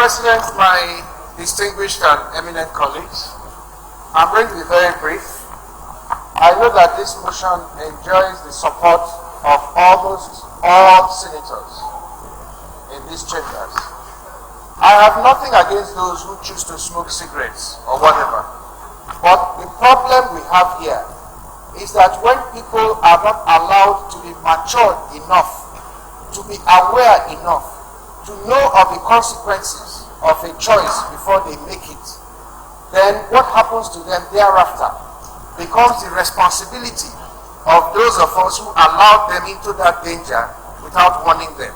President, my distinguished and eminent colleagues, I'm going to be very brief. I know that this motion enjoys the support of almost all senators in these chambers. I have nothing against those who choose to smoke cigarettes or whatever. But the problem we have here is that when people are not allowed to be matured enough, to be aware enough, to know of the consequences of a choice before they make it, then what happens to them thereafter becomes the responsibility of those of us who allowed them into that danger without warning them.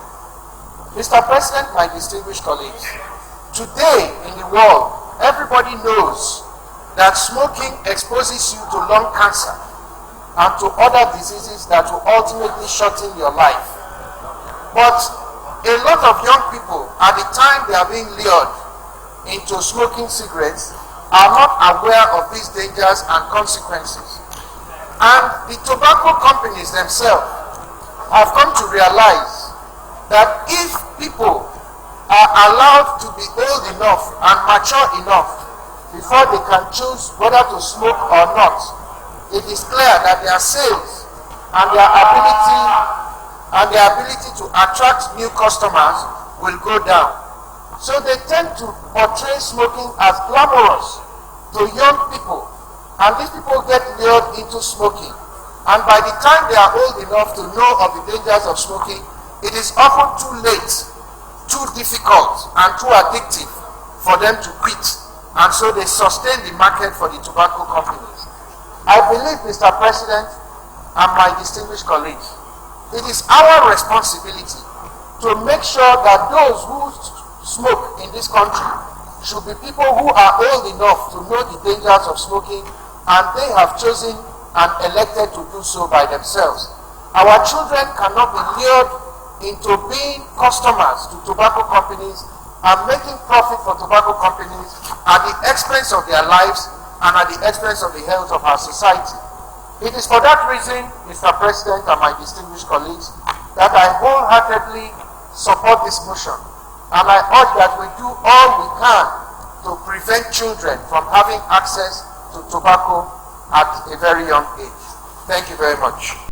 Mr. President, my distinguished colleagues, today in the world, everybody knows that smoking exposes you to lung cancer and to other diseases that will ultimately shorten your life. But a lot of young people, at the time they are being lured into smoking cigarettes, are not aware of these dangers and consequences. And the tobacco companies themselves have come to realize that if people are allowed to be old enough and mature enough before they can choose whether to smoke or not, it is clear that their sales and their ability to attract new customers will go down. So they tend to portray smoking as glamorous to young people, and these people get lured into smoking. And by the time they are old enough to know of the dangers of smoking, it is often too late, too difficult, and too addictive for them to quit. And so they sustain the market for the tobacco companies. I believe, Mr. President and my distinguished colleagues, it is our responsibility to make sure that those who smoke in this country should be people who are old enough to know the dangers of smoking, and they have chosen and elected to do so by themselves. Our children cannot be lured into being customers to tobacco companies and making profit for tobacco companies at the expense of their lives and at the expense of the health of our society. It is for that reason, Mr. President and my distinguished colleagues, that I wholeheartedly support this motion. And I urge that we do all we can to prevent children from having access to tobacco at a very young age. Thank you very much.